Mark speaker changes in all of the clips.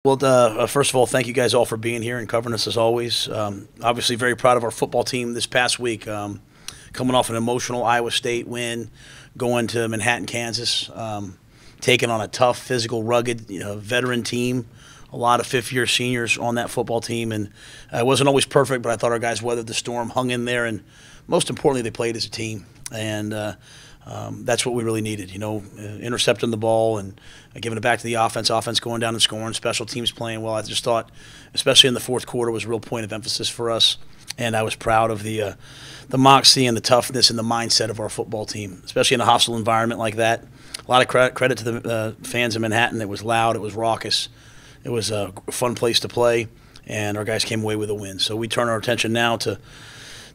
Speaker 1: Well, first of all, thank you guys all for being here and covering us as always. Obviously, very proud of our football team this past week. Coming off an emotional Iowa State win, going to Manhattan, Kansas, taking on a tough, physical, rugged, veteran team. A lot of fifth-year seniors on that football team, and it wasn't always perfect, but I thought our guys weathered the storm, hung in there, and most importantly, they played as a team. And that's what we really needed, intercepting the ball and giving it back to the offense going down and scoring, special teams playing well. I just thought, especially in the fourth quarter, was a real point of emphasis for us. And I was proud of the moxie and the toughness and the mindset of our football team, especially in a hostile environment like that. A lot of credit to the fans in Manhattan. It was loud. It was raucous. It was a fun place to play, and our guys came away with a win. So we turn our attention now to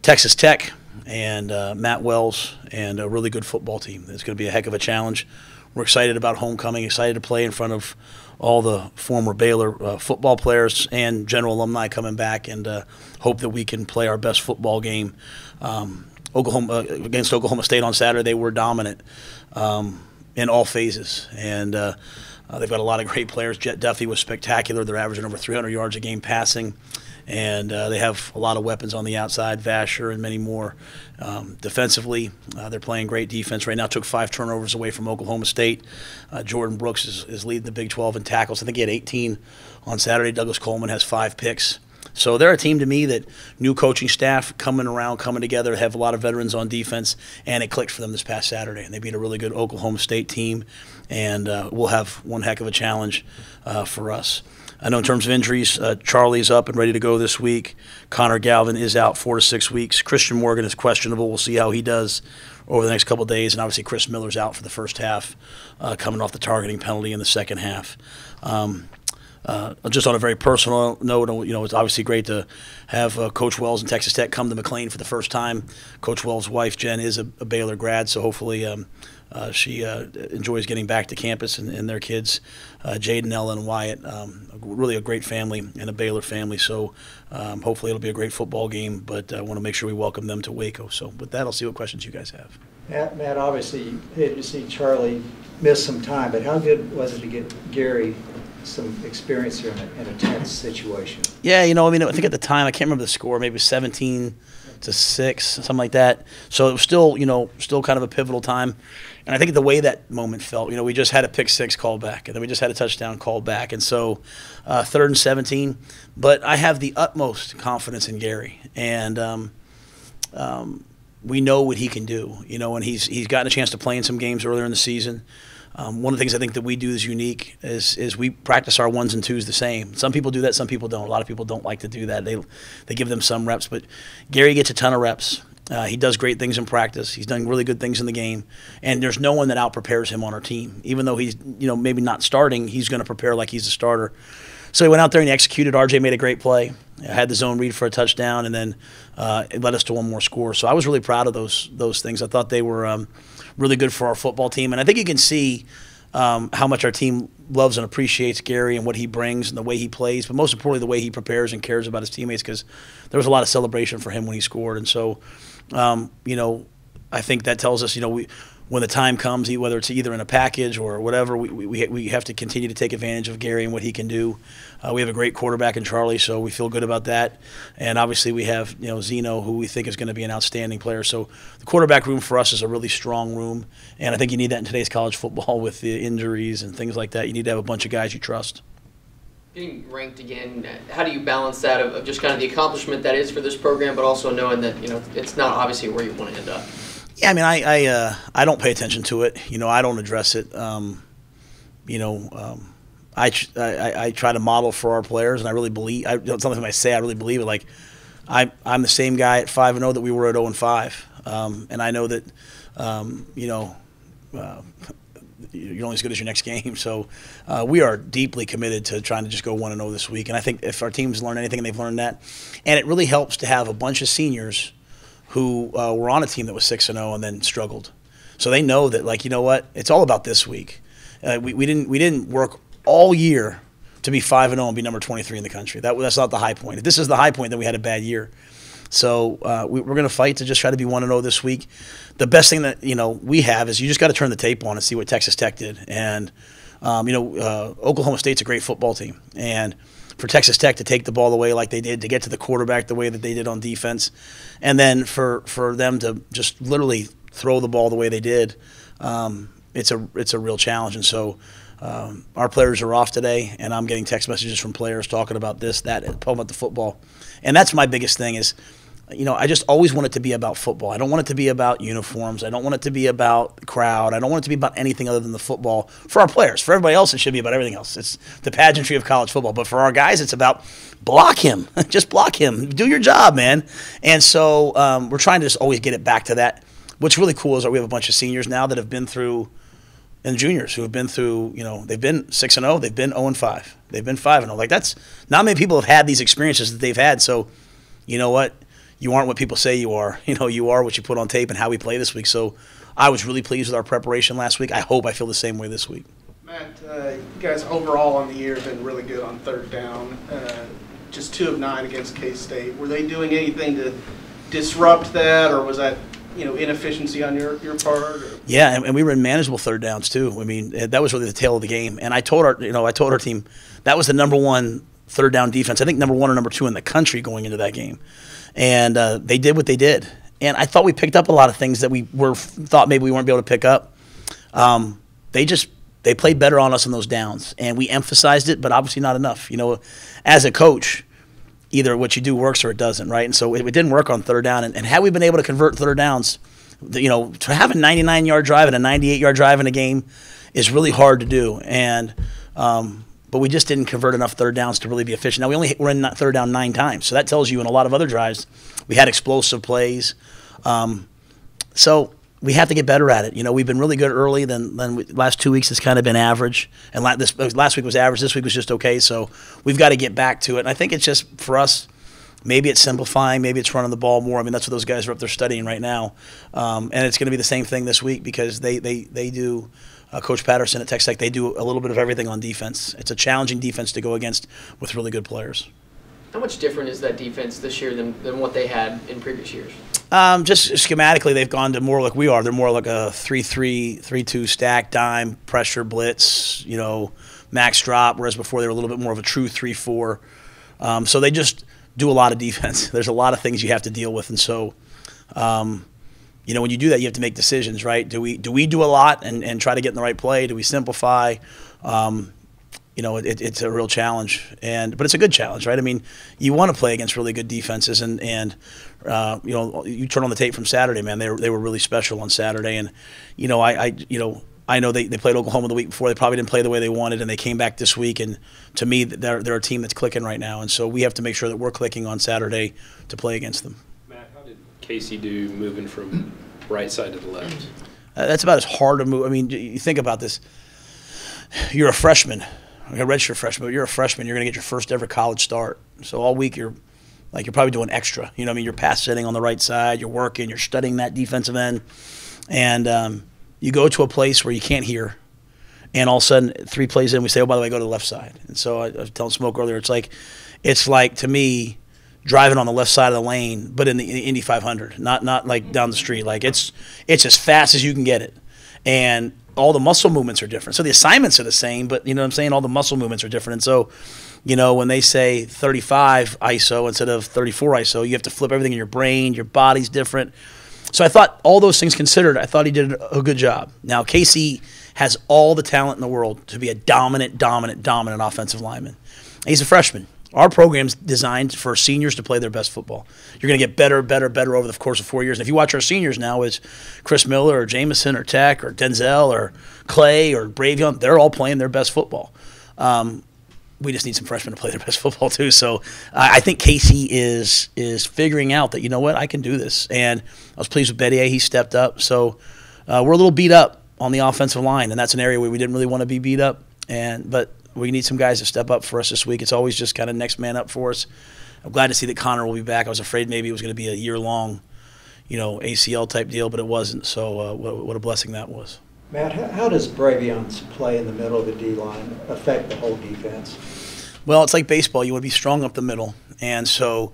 Speaker 1: Texas Tech and Matt Wells and a really good football team. It's going to be a heck of a challenge. We're excited about homecoming, excited to play in front of all the former Baylor football players and general alumni coming back, and hope that we can play our best football game. Against Oklahoma State on Saturday, they were dominant in all phases, and they've got a lot of great players. Jett Duffy was spectacular. They're averaging over 300 yards a game passing. And they have a lot of weapons on the outside, Vasher and many more. Defensively, they're playing great defense right now. Took 5 turnovers away from Oklahoma State. Jordan Brooks is leading the Big 12 in tackles. I think he had 18 on Saturday. Douglas Coleman has 5 picks. So they're a team to me that new coaching staff coming together, have a lot of veterans on defense, and it clicked for them this past Saturday. And they beat a really good Oklahoma State team, and we'll have one heck of a challenge for us. I know in terms of injuries, Charlie's up and ready to go this week. Connor Galvin is out 4 to 6 weeks. Christian Morgan is questionable. We'll see how he does over the next couple of days. And obviously Chris Miller's out for the first half, coming off the targeting penalty in the second half. Just on a very personal note, it's obviously great to have Coach Wells and Texas Tech come to McClain for the first time. Coach Wells' wife, Jen, is a Baylor grad, so hopefully she enjoys getting back to campus and their kids, Jaden, Ellen, and Wyatt. Really a great family and a Baylor family, so hopefully it'll be a great football game, but I want to make sure we welcome them to Waco. So with that, I'll see what questions you guys have.
Speaker 2: Matt, obviously you hated to see Charlie miss some time, but how good was it to get Gary some experience here in a tense situation?
Speaker 1: Yeah, I think at the time, I can't remember the score, maybe 17-6, something like that. So it was still kind of a pivotal time. And I think the way that moment felt, we just had a pick 6 called back, and then we just had a touchdown called back. And so 3rd and 17. But I have the utmost confidence in Gary. And we know what he can do, and he's gotten a chance to play in some games earlier in the season. One of the things I think that we do is unique is we practice our 1s and 2s the same. Some people do that, some people don't. A lot of people don't like to do that. They give them some reps, but Gary gets a ton of reps. He does great things in practice. He's done really good things in the game, and there's no one that out-prepares him on our team. Even though he's maybe not starting, he's going to prepare like he's a starter. So he went out there and he executed. RJ made a great play, had the zone read for a touchdown, and then it led us to one more score. So I was really proud of those things. I thought they were really good for our football team, and I think you can see how much our team loves and appreciates Gary and what he brings and the way he plays, but most importantly the way he prepares and cares about his teammates, because there was a lot of celebration for him when he scored. And so I think that tells us when the time comes, whether it's either in a package or whatever, we have to continue to take advantage of Gary and what he can do. We have a great quarterback in Charlie, so we feel good about that. And obviously we have Zeno, who we think is going to be an outstanding player. So the quarterback room for us is a really strong room, and I think you need that in today's college football with the injuries and things like that. You need to have a bunch of guys you trust.
Speaker 3: Getting ranked again, how do you balance that of just kind of the accomplishment that is for this program, but also knowing that it's not obviously where you want to end up?
Speaker 1: Yeah, I mean, I don't pay attention to it. I don't address it. I try to model for our players, and I really believe. Something I say, I really believe it. Like, I'm the same guy at 5-0 that we were at 0-5, and I know that you're only as good as your next game. So we are deeply committed to trying to just go 1-0 this week. And I think if our teams learn anything, and they've learned that, and it really helps to have a bunch of seniors who were on a team that was 6-0 and then struggled. So they know that, like, it's all about this week. We didn't work all year to be 5-0 and be number 23 in the country. That's not the high point. If this is the high point, then we had a bad year. So we're going to fight to just try to be 1-0 this week. The best thing that we have is you just got to turn the tape on and see what Texas Tech did. And Oklahoma State's a great football team, and for Texas Tech to take the ball away like they did, to get to the quarterback the way that they did on defense, and then for them to just literally throw the ball the way they did, it's a real challenge. And so our players are off today, and I'm getting text messages from players talking about this, that, and talking about the football. And that's my biggest thing is, I just always want it to be about football. I don't want it to be about uniforms. I don't want it to be about the crowd. I don't want it to be about anything other than the football for our players. For everybody else, it should be about everything else. It's the pageantry of college football. But for our guys, it's about block him. Just block him. Do your job, man. And so we're trying to just always get it back to that. What's really cool is that we have a bunch of seniors now that have been through, and juniors who have been through, they've been 6-0, they've been 0-5, they've been 5-0. Like, that's not many people have had these experiences that they've had. So, you know what? You aren't what people say you are. You are what you put on tape and how we play this week. So I was really pleased with our preparation last week. I hope I feel the same way this week.
Speaker 4: Matt, you guys overall on the year have been really good on third down. Just 2 of 9 against K-State. Were they doing anything to disrupt that, or was that inefficiency on your part? Or?
Speaker 1: Yeah, and we were in manageable third downs too. I mean, that was really the tail of the game. And I told our team that was the number 1 third down defense. I think number 1 or number 2 in the country going into that game. And they did what they did. And I thought we picked up a lot of things that we thought maybe we weren't able to pick up. They played better on us on those downs, and we emphasized it, but obviously not enough. As a coach, either what you do works or it doesn't, right? And so it didn't work on third down. And had we been able to convert third downs, to have a 99-yard drive and a 98-yard drive in a game is really hard to do. And but we just didn't convert enough third downs to really be efficient. Now, we only were in third down 9 times, so that tells you in a lot of other drives we had explosive plays. So we have to get better at it. We've been really good early. Then last 2 weeks has kind of been average, and last week was average. This week was just okay. So we've got to get back to it. And I think it's just for us. Maybe it's simplifying. Maybe it's running the ball more. I mean, that's what those guys are up there studying right now. And it's going to be the same thing this week because they do. Coach Patterson at Texas Tech, they do a little bit of everything on defense. It's a challenging defense to go against with really good players.
Speaker 3: How much different is that defense this year than what they had in previous years?
Speaker 1: Just schematically, they've gone to more like we are. They're more like a 3-3, 3-2 stack, dime, pressure, blitz, max drop, whereas before they were a little bit more of a true 3-4. So they just do a lot of defense. There's a lot of things you have to deal with, and so when you do that, you have to make decisions, right? Do we do a lot and try to get in the right play? Do we simplify? It's a real challenge, but it's a good challenge, right? I mean, you want to play against really good defenses, and you turn on the tape from Saturday, man. They were really special on Saturday, and I know they played Oklahoma the week before. They probably didn't play the way they wanted, and they came back this week. And to me, they're a team that's clicking right now, and so we have to make sure that we're clicking on Saturday to play against them.
Speaker 5: Matt, how did Casey do moving from right side to the left?
Speaker 1: That's about as hard to move. I mean, you think about this. You're a freshman, like a redshirt freshman. But you're a freshman. You're going to get your first ever college start. So all week you're probably doing extra. You're pass setting on the right side. You're working. You're studying that defensive end, and you go to a place where you can't hear, and all of a sudden 3 plays in, we say, oh, by the way, go to the left side. And so I was telling Smoke earlier, it's like to me, driving on the left side of the lane, but in the Indy 500, not like down the street. Like it's as fast as you can get it, and all the muscle movements are different. So the assignments are the same, but you know what I'm saying? All the muscle movements are different. And so, when they say 35 ISO instead of 34 ISO, you have to flip everything in your brain. Your body's different. So I thought all those things considered, I thought he did a good job. Now Casey has all the talent in the world to be a dominant offensive lineman. He's a freshman. Our program's designed for seniors to play their best football. You're going to get better over the course of 4 years. And if you watch our seniors now, it's Chris Miller or Jameson or Tech or Denzel or Clay or Bravion, they're all playing their best football. We just need some freshmen to play their best football too. So I think Casey is figuring out that, I can do this. And I was pleased with Bettier. He stepped up. So we're a little beat up on the offensive line, and that's an area where we didn't really want to be beat up. But we need some guys to step up for us this week. It's always just kind of next man up for us. I'm glad to see that Connor will be back. I was afraid maybe it was going to be a year-long, ACL type deal, but it wasn't. So what a blessing that was.
Speaker 2: Matt, how does Bravion's play in the middle of the D-line affect the whole defense?
Speaker 1: Well, it's like baseball. You want to be strong up the middle. And so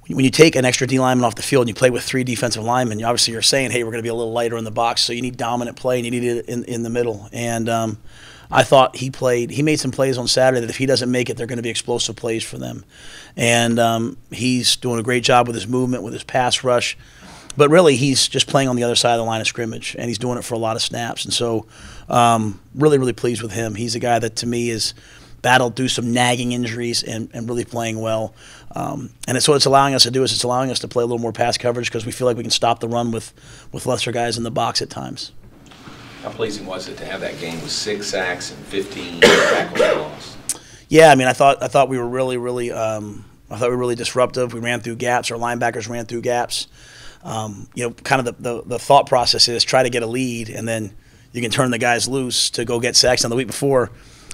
Speaker 1: when you take an extra D lineman off the field and you play with 3 defensive linemen, obviously you're saying, hey, we're going to be a little lighter in the box. So you need dominant play and you need it in the middle. And I thought he made some plays on Saturday that if he doesn't make it, they're going to be explosive plays for them. And he's doing a great job with his movement, with his pass rush. But really, he's just playing on the other side of the line of scrimmage, and he's doing it for a lot of snaps. And so really, really pleased with him. He's a guy that, to me, is battled through some nagging injuries and really playing well. And it's what it's allowing us to do is it's allowing us to play a little more pass coverage because we feel like we can stop the run with lesser guys in the box at times.
Speaker 6: How pleasing was it to have that game with 6 sacks and 15 tackles lost?
Speaker 1: Yeah, I mean, I thought we were really disruptive. We ran through gaps. Our linebackers ran through gaps. Kind of the thought process is try to get a lead, and then you can turn the guys loose to go get sacks. And the week before,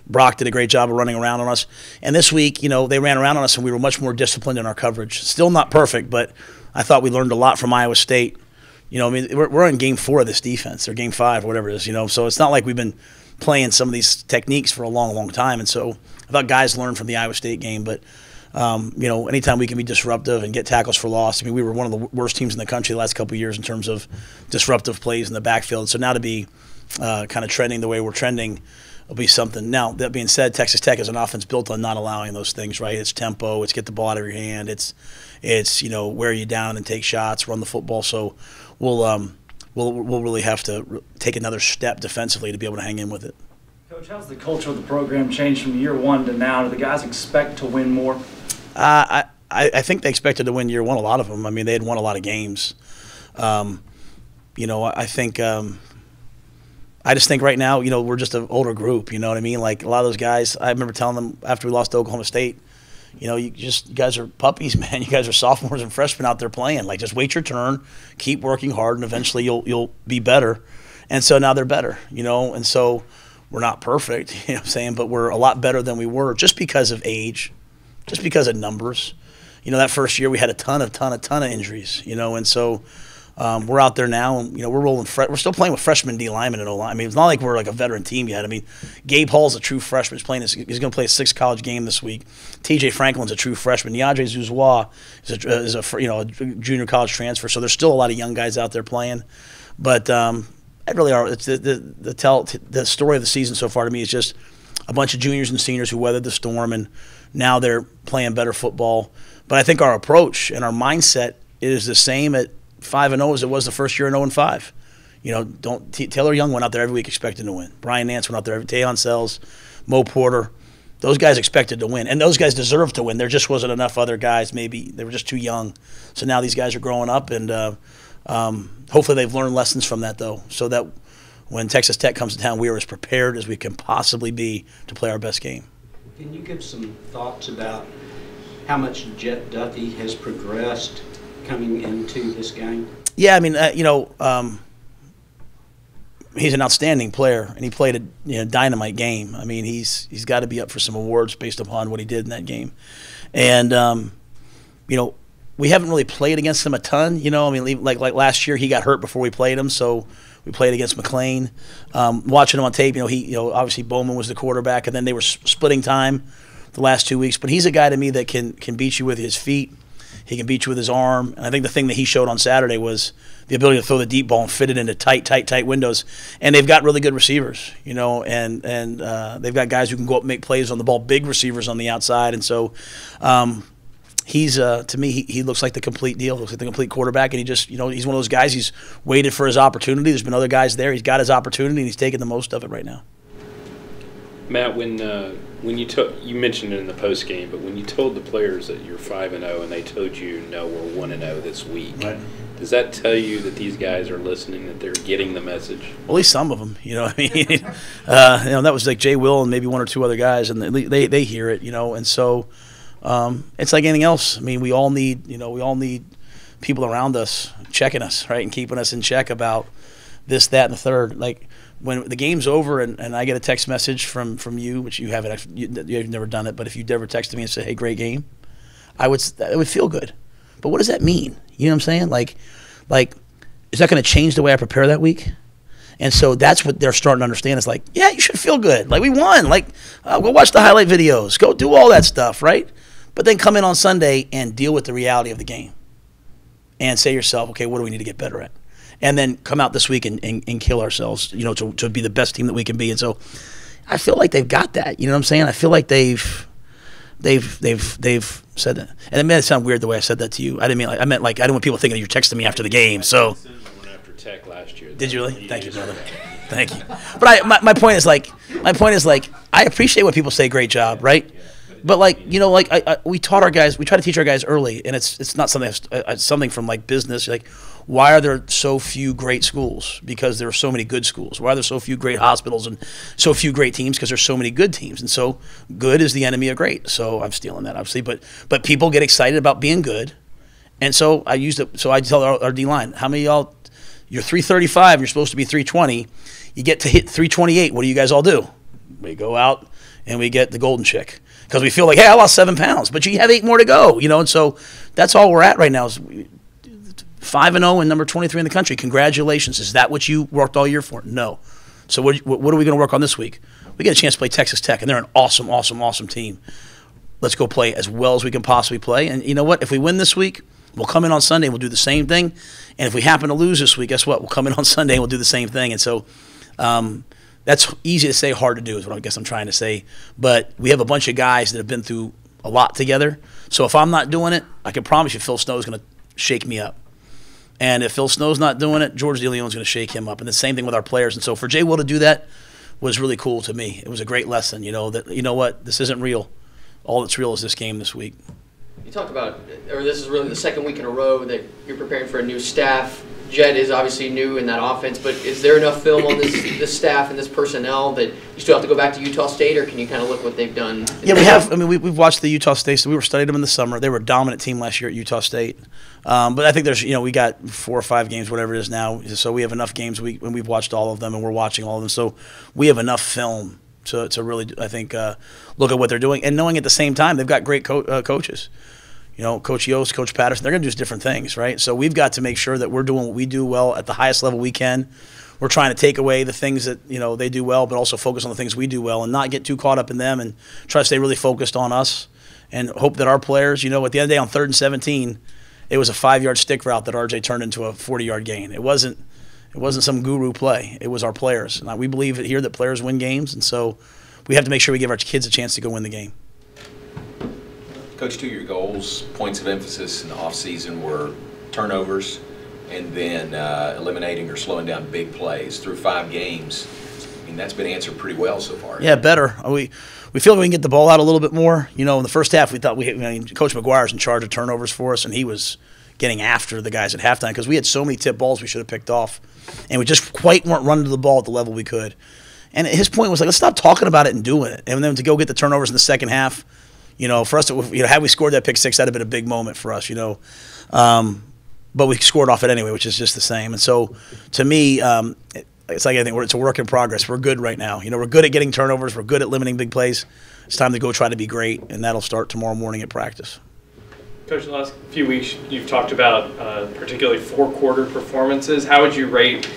Speaker 1: Brock did a great job of running around on us. And this week, they ran around on us, and we were much more disciplined in our coverage. Still not perfect, but I thought we learned a lot from Iowa State. We're in game 4 of this defense, or game 5, or whatever it is, so it's not like we've been playing some of these techniques for a long, long time. And so I thought guys learned from the Iowa State game. But, anytime we can be disruptive and get tackles for loss, I mean, we were one of the worst teams in the country the last couple of years in terms of disruptive plays in the backfield. So now to be kind of trending the way we're trending will be something. Now, that being said, Texas Tech is an offense built on not allowing those things, right? It's tempo, it's get the ball out of your hand, it's wear you down and take shots, run the football. So we'll really have to take another step defensively to be able to hang in with it.
Speaker 7: Coach, how's the culture of the program changed from year 1 to now? Do the guys expect to win more?
Speaker 1: I think they expected to win year 1, a lot of them. I mean, they had won a lot of games. I think I just think right now, we're just an older group, you know what I mean? Like a lot of those guys, I remember telling them after we lost to Oklahoma State, you guys are puppies, man. You guys are sophomores and freshmen out there playing. Like, just wait your turn, keep working hard, and eventually you'll be better. And so now they're better, and so we're not perfect, you know what I'm saying, but we're a lot better than we were just because of age, just because of numbers. That first year we had a ton of injuries, and so we're out there now, and we're rolling. We're still playing with freshman D linemen and O-line. I mean, it's not like we're like a veteran team yet. I mean, Gabe Hall's a true freshman. He's going to play a 6th college game this week. T.J. Franklin's a true freshman. Deandre Zuzwa is a junior college transfer. So there's still a lot of young guys out there playing, but it really are. It's the story of the season so far to me is just a bunch of juniors and seniors who weathered the storm, and now they're playing better football. But I think our approach and our mindset is the same at 5-0 as it was the first year in 0-5. Taylor Young went out there every week expecting to win. Brian Nance went out there, Tayon Sells, Mo Porter. Those guys expected to win, and those guys deserved to win. There just wasn't enough other guys. Maybe they were just too young. So now these guys are growing up, and hopefully they've learned lessons from that, though, so that when Texas Tech comes to town, we are as prepared as we can possibly be to play our best game.
Speaker 8: Can you give some thoughts about how much Jett Duffy has progressed coming into this game?
Speaker 1: Yeah, I mean, he's an outstanding player, and he played a dynamite game. I mean, he's got to be up for some awards based upon what he did in that game. And we haven't really played against him a ton. I mean, like last year he got hurt before we played him, so we played against McClain. Watching him on tape, obviously Bowman was the quarterback, and then they were splitting time the last 2 weeks. But he's a guy to me that can beat you with his feet. He can beat you with his arm. And I think the thing that he showed on Saturday was the ability to throw the deep ball and fit it into tight windows. And they've got really good receivers, and they've got guys who can go up and make plays on the ball, big receivers on the outside. And so he's, to me, he looks like the complete deal, looks like the complete quarterback. And he just, he's one of those guys, he's waited for his opportunity. There's been other guys there. He's got his opportunity, and he's taking the most of it right now.
Speaker 5: Matt, when you mentioned it in the post game, but when you told the players that you're 5-0 and they told you no, we're 1-0 this week,
Speaker 1: right,
Speaker 5: does that tell you that these guys are listening, that they're getting the message?
Speaker 1: Well, at least some of them, I mean, that was like Jay Will and maybe 1 or 2 other guys, and they hear it, and so it's like anything else. I mean, we all need people around us checking us, right, and keeping us in check about this, that, and the third. Like, when the game's over and I get a text message from you, which you haven't, you've never done it, but if you'd ever texted me and said, hey, great game, it would feel good. But what does that mean? You know what I'm saying? Like, is that going to change the way I prepare that week? And so that's what they're starting to understand. It's like, yeah, you should feel good. Like, we won. Like, go watch the highlight videos. Go do all that stuff, right? But then come in on Sunday and deal with the reality of the game and say to yourself, okay, what do we need to get better at? And then come out this week and kill ourselves, to be the best team that we can be. And so I feel like they've got that. You know what I'm saying? I feel like they've said that. And it made it sound weird the way I said that to you. I meant I didn't want people thinking that you're texting me after the game. So
Speaker 5: After Tech last year.
Speaker 1: did you really? Thank you, brother. Thank you. But my point is like I appreciate when people say great job, right? But we taught our guys, we try to teach our guys early, and it's not something it's something from like business. Like, why are there so few great schools? Because there are so many good schools. Why are there so few great hospitals and so few great teams? Because there's so many good teams, and so good is the enemy of great. So I'm stealing that, obviously, but people get excited about being good, and so I used it. So I tell our D line, how many of y'all, you're 335, you're supposed to be 320, you get to hit 328. What do you guys all do? We go out and we get the golden chick. Because we feel like, hey, I lost 7 pounds, but you have 8 more to go, and so that's all we're at right now is 5-0 and number 23 in the country. Congratulations. Is that what you worked all year for? No. So what are we going to work on this week? We get a chance to play Texas Tech, and they're an awesome, awesome, awesome team. Let's go play as well as we can possibly play. And you know what? If we win this week, we'll come in on Sunday and we'll do the same thing. And if we happen to lose this week, guess what? We'll come in on Sunday and we'll do the same thing. And so that's easy to say, hard to do is what I guess I'm trying to say. But we have a bunch of guys that have been through a lot together. So if I'm not doing it, I can promise you Phil Snow's going to shake me up. And if Phil Snow's not doing it, George DeLeon's going to shake him up. And the same thing with our players. And so for Jay Will to do that was really cool to me. It was a great lesson, that, you know what, this isn't real. All that's real is this game this week.
Speaker 3: You talked about, or this is really the second week in a row that you're preparing for a new staff. Jett is obviously new in that offense, but is there enough film on this staff and this personnel that you still have to go back to Utah State, or can you kind of look what they've done?
Speaker 1: Yeah, we have. I mean, we've watched the Utah State. So we were studying them in the summer. They were a dominant team last year at Utah State. But I think there's, we got 4 or 5 games, whatever it is now. So we have enough games. When we've watched all of them, and we're watching all of them. So we have enough film to really, I think, look at what they're doing, and knowing at the same time they've got great coaches. Coach Yost, Coach Patterson, they're going to do different things, right? So we've got to make sure that we're doing what we do well at the highest level we can. We're trying to take away the things that, they do well, but also focus on the things we do well and not get too caught up in them and try to stay really focused on us and hope that our players, at the end of the day on 3rd and 17, it was a 5-yard stick route that RJ turned into a 40-yard gain. It wasn't some guru play. It was our players. Now, we believe here that players win games, and so we have to make sure we give our kids a chance to go win the game.
Speaker 6: Coach, 2 of your goals, points of emphasis in the offseason were turnovers and then eliminating or slowing down big plays. Through 5 games, that's been answered pretty well so far.
Speaker 1: Yeah, better. We feel like we can get the ball out a little bit more. In the first half, we thought Coach McGuire's in charge of turnovers for us, and he was getting after the guys at halftime because we had so many tip balls we should have picked off, and we just quite weren't running to the ball at the level we could. And his point was like, let's stop talking about it and doing it. And then to go get the turnovers in the second half, for us, had we scored that pick 6, that'd have been a big moment for us, But we scored off it anyway, which is just the same. And so, to me, it's like anything. It's a work in progress. We're good right now. We're good at getting turnovers. We're good at limiting big plays. It's time to go try to be great, and that'll start tomorrow morning at practice.
Speaker 9: Coach, the last few weeks you've talked about particularly 4-quarter performances. How would you rate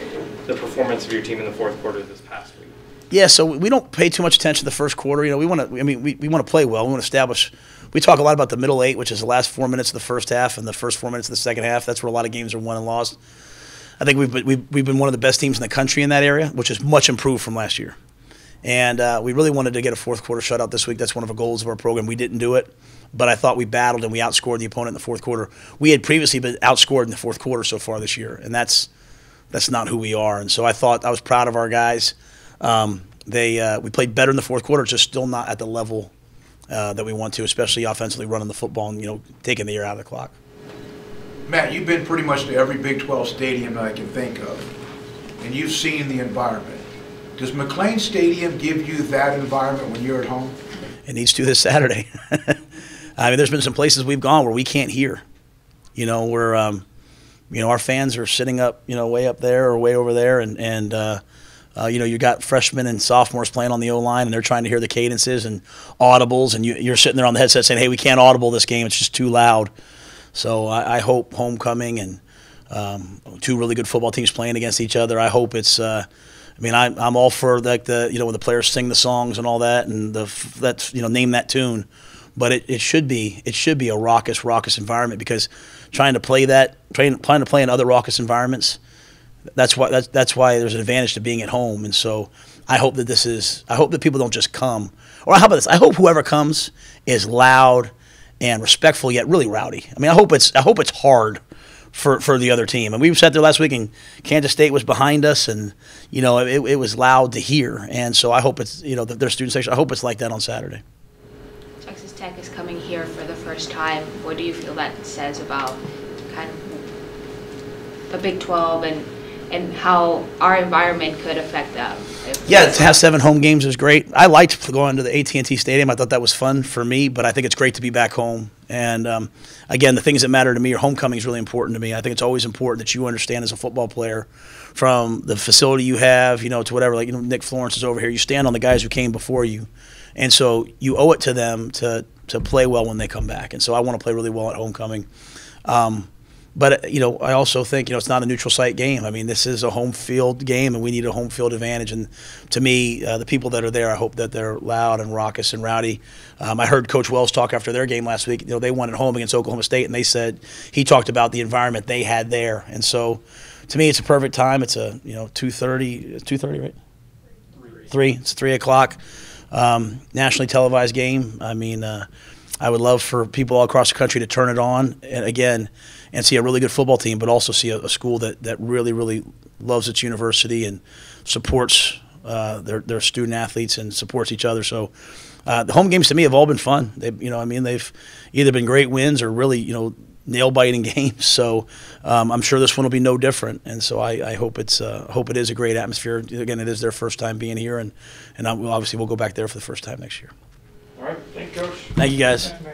Speaker 9: the performance of your team in the 4th quarter this past week?
Speaker 1: Yeah, so we don't pay too much attention to the first quarter. We want to. We want to play well. We want to establish. We talk a lot about the middle 8, which is the last 4 minutes of the first half and the first 4 minutes of the second half. That's where a lot of games are won and lost. I think we've been one of the best teams in the country in that area, which is much improved from last year. And we really wanted to get a 4th quarter shutout this week. That's one of the goals of our program. We didn't do it, but I thought we battled and we outscored the opponent in the 4th quarter. We had previously been outscored in the 4th quarter so far this year, and that's not who we are. And so I was proud of our guys. We played better in the 4th quarter, just still not at the level that we want to, especially offensively running the football and taking the air out of the clock.
Speaker 10: Matt, you've been pretty much to every Big 12 stadium that I can think of, and you've seen the environment. Does McClain Stadium give you that environment when you're at home?
Speaker 1: It needs to this Saturday. There's been some places we've gone where we can't hear. Where our fans are sitting up, way up there or way over there, and you got freshmen and sophomores playing on the O-line, and they're trying to hear the cadences and audibles, and you're sitting there on the headset saying, hey, we can't audible this game. It's just too loud. So I hope homecoming and 2 really good football teams playing against each other. I hope it's I'm all for like when the players sing the songs and all that and name that tune. But it should be a raucous environment, because trying to play in other raucous environments, that's why there's an advantage to being at home. And so I hope that people don't just come. Or how about this? I hope whoever comes is loud and respectful yet really rowdy. I mean, I hope it's hard for the other team. And we sat there last week and Kansas State was behind us, and it was loud to hear. And so I hope it's their student section. I hope it's like that on Saturday.
Speaker 11: Texas Tech is coming here for the first time. What do you feel that says about kind of the Big 12 and how our environment could affect them?
Speaker 1: Yeah, to have 7 home games is great. I liked going to the AT&T Stadium. I thought that was fun for me, but I think it's great to be back home. And again, the things that matter to me, are homecoming is really important to me. I think it's always important that you understand as a football player, from the facility you have, to whatever. Like Nick Florence is over here. You stand on the guys who came before you, and so you owe it to them to play well when they come back. And so I want to play really well at homecoming. But, I also think, it's not a neutral site game. I mean, this is a home field game, and we need a home field advantage. And to me, the people that are there, I hope that they're loud and raucous and rowdy. I heard Coach Wells talk after their game last week. They won at home against Oklahoma State, and they said he talked about the environment they had there. And so, to me, it's a perfect time. It's a 2:30, 2:30, right? 3. It's 3 o'clock. Nationally televised game. I mean, I would love for people all across the country to turn it on and see a really good football team, but also see a school that really, really loves its university and supports their student athletes and supports each other. So the home games to me have all been fun. They've either been great wins or really, nail-biting games. So I'm sure this one will be no different. And so I hope it is a great atmosphere. Again, it is their first time being here, and obviously we'll go back there for the first time next year.
Speaker 9: All right. Thank you, Coach.
Speaker 1: Thank you, guys.